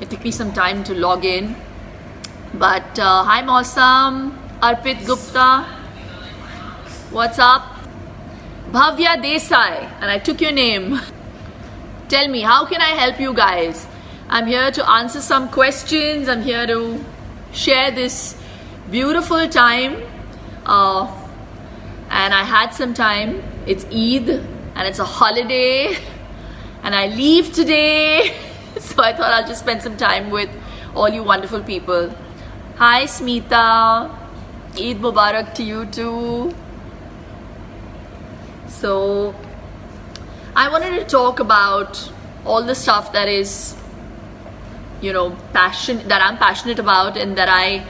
It took me some time to log in. But hi Mausam, Arpit Gupta, what's up? Bhavya Desai, and I took your name. Tell me, how can I help you guys? I'm here to answer some questions. I'm here to share this beautiful time. And I had some time. It's Eid and it's a holiday and I leave today. So I thought I'll just spend some time with all you wonderful people. Hi Smita, Eid Mubarak to you too. So I wanted to talk about all the stuff that is, that I'm passionate about and that I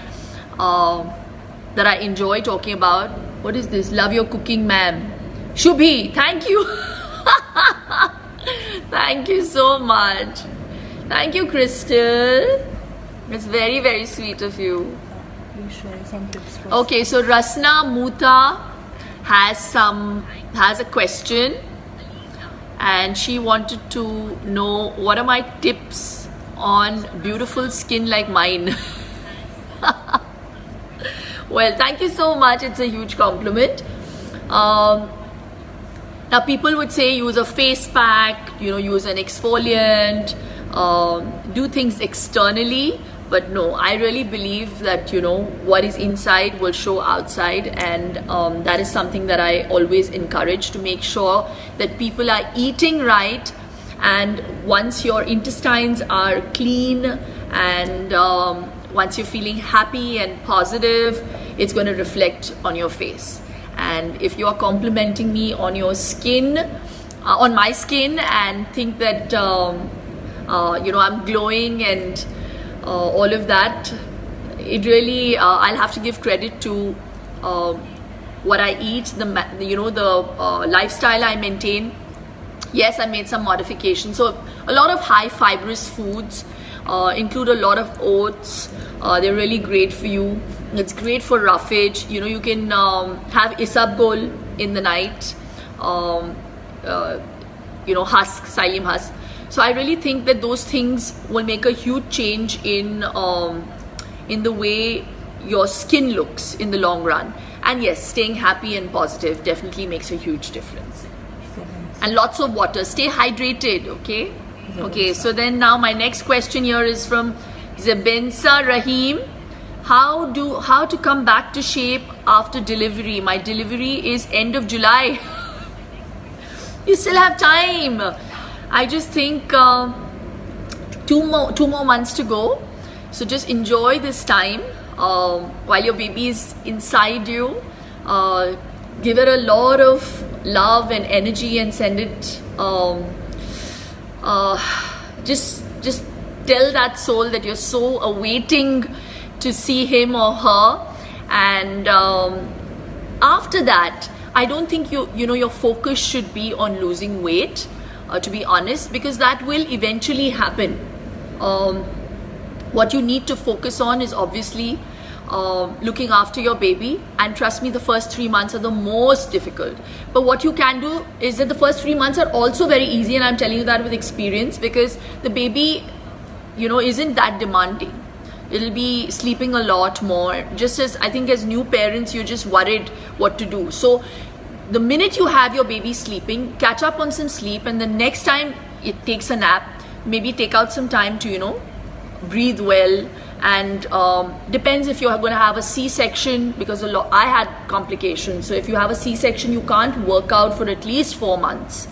enjoy talking about. What is this? Love your cooking, ma'am. Shubhi, thank you. Thank you so much. Thank you, Crystal. It's very, very sweet of you. Please share some tips for Okay, so Rasna Muta has a question and she wanted to know what are my tips on beautiful skin like mine. Well, thank you so much. It's a huge compliment. Now people would say use a face pack, use an exfoliant, do things externally. But no, I really believe that, what is inside will show outside. And that is something that I always encourage, to make sure that people are eating right. And once your intestines are clean and once you're feeling happy and positive, it's going to reflect on your face. And if you are complimenting me on your skin, on my skin, and think that, I'm glowing and all of that, it really, I'll have to give credit to what I eat, the lifestyle I maintain. Yes, I made some modifications. So a lot of high fibrous foods, include a lot of oats. They're really great for you. It's great for roughage. You can have isabgol in the night. Husk, psyllium husk. So I really think that those things will make a huge change in the way your skin looks in the long run. And yes, staying happy and positive definitely makes a huge difference. And lots of water. Stay hydrated, okay? Okay, so then now my next question here is from Zabensa Rahim. How to come back to shape after delivery? My delivery is end of July. You still have time. I just think 2 more months to go. So just enjoy this time while your baby is inside you. Give it a lot of love and energy and send it. Just tell that soul that you're so awaiting to see him or her. And after that, I don't think your focus should be on losing weight. To be honest, because that will eventually happen. What you need to focus on is obviously looking after your baby, and trust me, the first 3 months are the most difficult. But what you can do is that the first 3 months are also very easy, and I'm telling you that with experience, because the baby, isn't that demanding. It'll be sleeping a lot more. Just as I think as new parents, you're just worried what to do. So the minute you have your baby sleeping, catch up on some sleep, and the next time it takes a nap, maybe take out some time to, breathe well. And depends if you're going to have a C-section, because I had complications. So if you have a C-section, you can't work out for at least 4 months.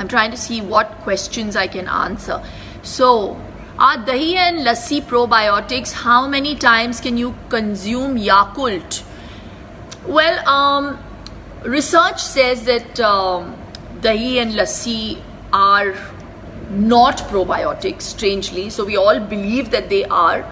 I'm trying to see what questions I can answer. So, are dahi and lassi probiotics? How many times can you consume Yakult? Well, research says that dahi and lassi are not probiotics, strangely. So we all believe that they are.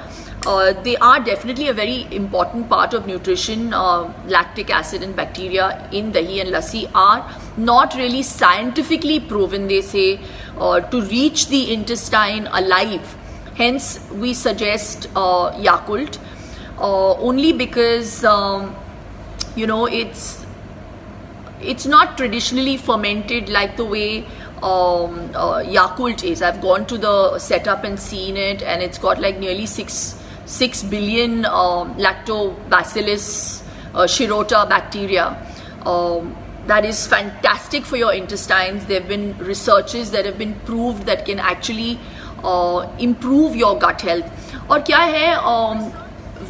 They are definitely a very important part of nutrition. Lactic acid and bacteria in dahi and lassi are not really scientifically proven, they say, to reach the intestine alive. Hence, we suggest Yakult only because it's not traditionally fermented like the way Yakult is. I've gone to the setup and seen it, and it's got like nearly 6 billion lactobacillus shirota bacteria. That is fantastic for your intestines. There have been researches that have been proved that can actually improve your gut health. और क्या है,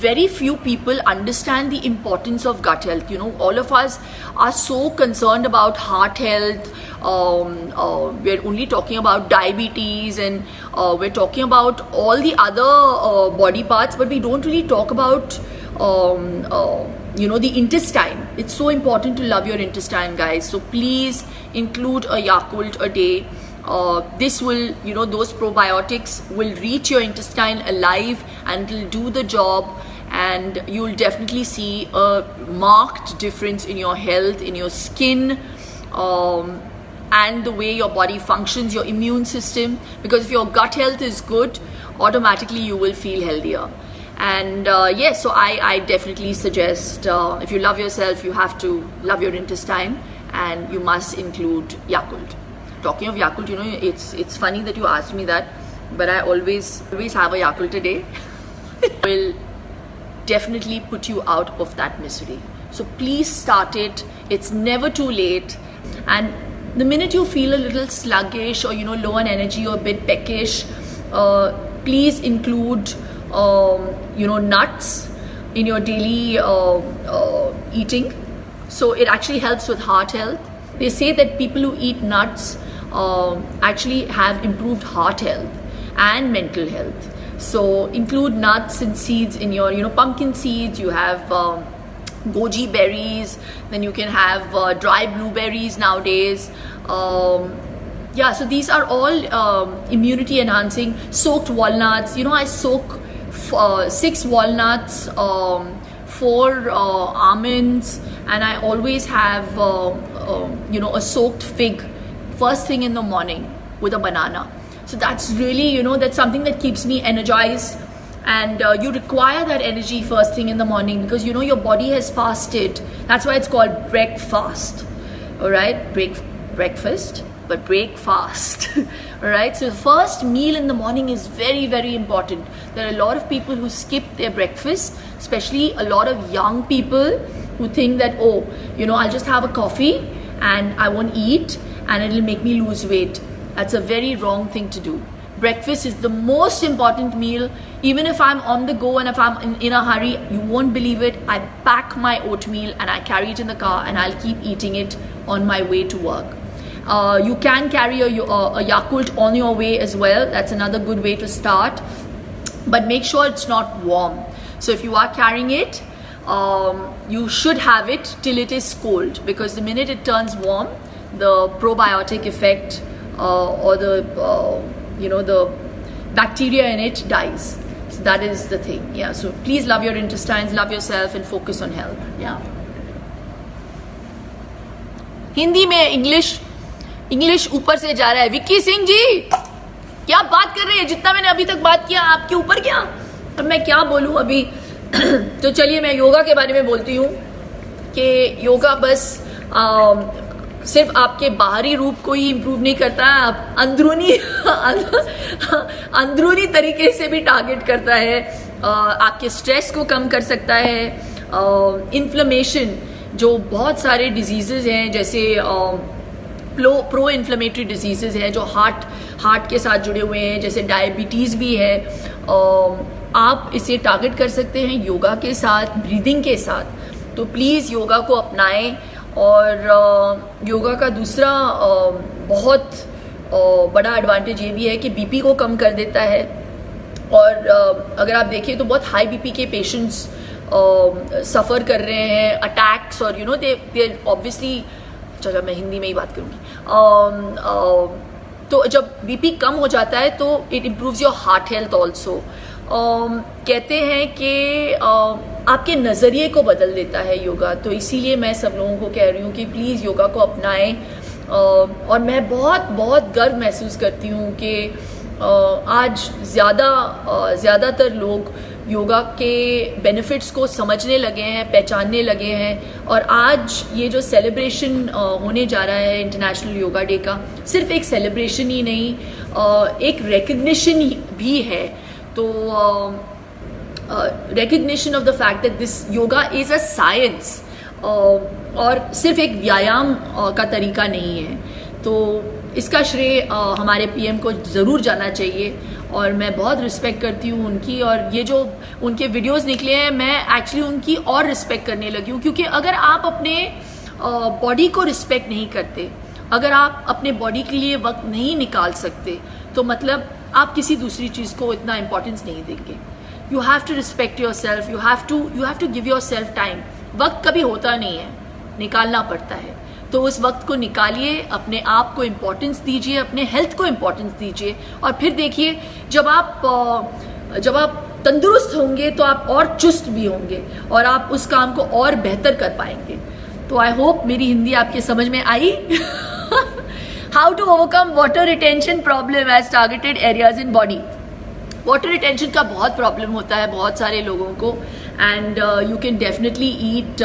very few people understand the importance of gut health. You know, all of us are so concerned about heart health. We're only talking about diabetes, and we're talking about all the other body parts, but we don't really talk about the intestine. It's so important to love your intestine, guys. So please include a Yakult a day. This will, those probiotics will reach your intestine alive and it'll do the job, and you'll definitely see a marked difference in your health, in your skin, and the way your body functions, your immune system. Because if your gut health is good, automatically you will feel healthier. And yes, so I definitely suggest, if you love yourself, you have to love your intestine, and you must include Yakult. Talking of Yakult, it's funny that you asked me that, but I always have a Yakult a day. Will definitely put you out of that misery. So please start it. It's never too late. And the minute you feel a little sluggish or low on energy or a bit peckish, please include nuts in your daily eating. So it actually helps with heart health. They say that people who eat nuts actually have improved heart health and mental health. So include nuts and seeds in your, pumpkin seeds. You have goji berries. Then you can have dry blueberries nowadays. Yeah, so these are all immunity enhancing. Soaked walnuts. I soak 6 walnuts, 4 almonds, and I always have a soaked fig first thing in the morning with a banana. So that's really, that's something that keeps me energized. And you require that energy first thing in the morning because your body has fasted. That's why it's called breakfast. All right, breakfast, but break fast. All right, so the first meal in the morning is very, very important. There are a lot of people who skip their breakfast, especially a lot of young people who think that, I'll just have a coffee and I won't eat and it'll make me lose weight. That's a very wrong thing to do. Breakfast is the most important meal. Even if I'm on the go and if I'm in a hurry, you won't believe it. I pack my oatmeal and I carry it in the car and I'll keep eating it on my way to work. You can carry a Yakult on your way as well. That's another good way to start. But make sure it's not warm. So if you are carrying it, you should have it till it is cold, because the minute it turns warm, the probiotic effect or the bacteria in it dies. So that is the thing. Yeah, so please love your intestines, love yourself, and focus on health. Yeah. Hindi में English ऊपर से जा रहा है. विक्की सिंह जी क्या बात कर रहे हैं? जितना मैंने अभी तक बात किया आपके ऊपर क्या? अब मैं क्या बोलूं अभी. तो चलिए मैं योगा के बारे में बोलती हूँ कि योगा बस सिर्फ आपके बाहरी रूप को ही इम्प्रूव नहीं करता है, आप अंदरूनी तरीके से भी टारगेट करता है. आपके स्ट्रेस को कम कर सकता है. इन्फ्लेमेशन, जो बहुत सारे डिजीज़ेज़ हैं, जैसे प्रो इन्फ्लेमेटरी डिजीज़ेज़ हैं जो हार्ट के साथ जुड़े हुए हैं, जैसे डायबिटीज़ भी है, आप इसे टारगेट कर सकते हैं योगा के साथ, ब्रीदिंग के साथ. तो प्लीज़ योगा को अपनाएं. और योगा का दूसरा बहुत बड़ा एडवांटेज ये भी है कि बीपी को कम कर देता है. और अगर आप देखिए तो बहुत हाई बीपी के पेशेंट्स सफ़र कर रहे हैं अटैक्स, और दे ऑब्वियसली, चलो मैं हिंदी में ही बात करूँगी. तो जब बीपी कम हो जाता है तो it improves your heart health also. कहते हैं कि आपके नज़रिए को बदल देता है योगा. तो इसीलिए मैं सब लोगों को कह रही हूँ कि प्लीज़ योगा को अपनाएं. और मैं बहुत बहुत गर्व महसूस करती हूँ कि आज ज़्यादातर लोग योगा के बेनिफिट्स को समझने लगे हैं, पहचानने लगे हैं। और आज ये जो सेलिब्रेशन होने जा रहा है इंटरनेशनल योगा डे का, सिर्फ एक सेलिब्रेशन ही नहीं, एक रिकग्निशन भी है। तो recognition of the fact that this yoga is a science और सिर्फ एक व्यायाम का तरीका नहीं है। तो इसका श्रेय हमारे पीएम को ज़रूर जाना चाहिए और मैं बहुत रिस्पेक्ट करती हूँ उनकी। और ये जो उनके वीडियोस निकले हैं, मैं एक्चुअली उनकी और रिस्पेक्ट करने लगी हूँ, क्योंकि अगर आप अपने बॉडी को रिस्पेक्ट नहीं करते, अगर आप अपने बॉडी के लिए वक्त नहीं निकाल सकते, तो मतलब आप किसी दूसरी चीज़ को इतना इम्पोर्टेंस नहीं देंगे। You have to respect yourself. You have to give yourself time. वक्त कभी होता नहीं है, निकालना पड़ता है। तो उस वक्त को निकालिए, अपने आप को इम्पोर्टेंस दीजिए, अपने हेल्थ को इम्पोर्टेंस दीजिए। और फिर देखिए, जब आप तंदुरुस्त होंगे तो आप और चुस्त भी होंगे और आप उस काम को और बेहतर कर पाएंगे। तो आई होप मेरी हिंदी आपके समझ में आई। How to overcome water retention problem as targeted areas in body. Water retention का बहुत प्रॉब्लम होता है बहुत सारे लोगों को, and you can definitely eat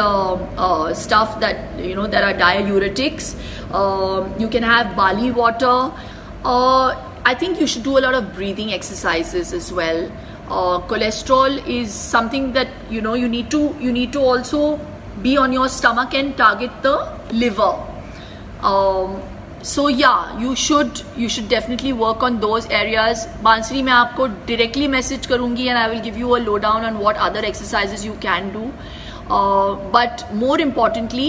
stuff that you know that are diuretics, you can have barley water. I think you should do a lot of breathing exercises as well. Cholesterol is something that you need to also be on your stomach and target the liver. So yeah, you should definitely work on those areas. Bansuri मैं आपको directly message करूँगी and I will give you a lowdown on what other exercises you can do. But more importantly,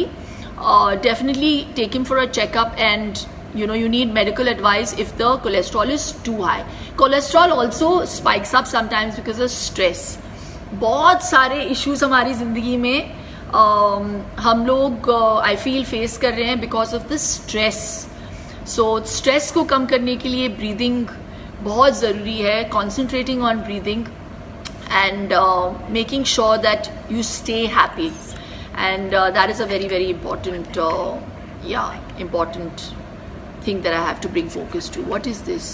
definitely take him for a checkup, and you need medical advice if the cholesterol is too high. Cholesterol also spikes up sometimes because of stress. बहुत सारे issues हमारी ज़िंदगी में हम लोग I feel face कर रहे हैं because of the stress. So stress को कम करने के लिए breathing बहुत ज़रूरी है. Concentrating on breathing and making sure that you stay happy, and that is a very very important important thing that I have to bring focus to. What is this?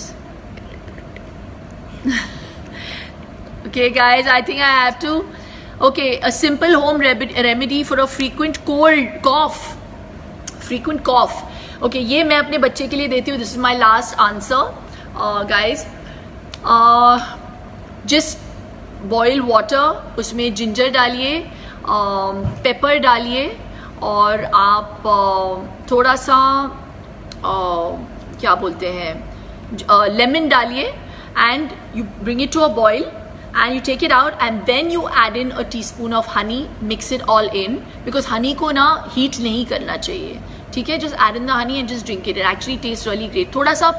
Okay guys, I think I have to. Okay, a simple home remedy for a frequent cough. Okay, ये मैं अपने बच्चे के लिए देती हूँ. This is my last answer, guys. Just boil water, उसमें ginger डालिए, पेपर डालिए, और आप थोड़ा सा क्या बोलते हैं, लेमन डालिए, and you bring it to a boil and you take it out, and then you add in a teaspoon of honey, mix it all in, because honey को ना heat नहीं करना चाहिए, ठीक है. Just add in the honey and just drink it. It actually tastes really great. थोड़ा सा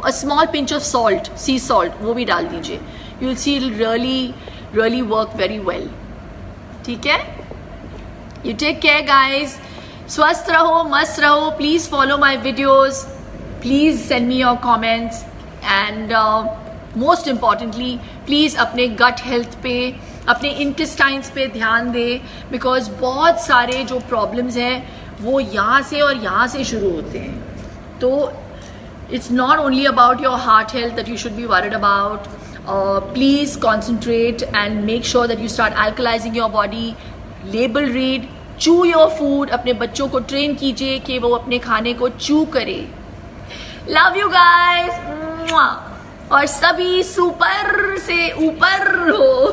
a small pinch of salt, sea salt, वो भी डाल दीजिए. You will see it will really work very well. ठीक है. You take care guys. स्वस्थ रहो, मस्त रहो. Please follow my videos. Please send me your comments, and most importantly, please अपने gut health पे, अपने intestines पे ध्यान दें, because बहुत सारे जो problems हैं वो यहाँ से और यहाँ से शुरू होते हैं. तो it's not only about your heart health that you should be worried about. Please concentrate and make sure that you start alkalizing your body. Label read, chew your food. अपने बच्चों को train कीजिए कि वो अपने खाने को chew करे. Love you guys. और सभी सुपर से ऊपर हो.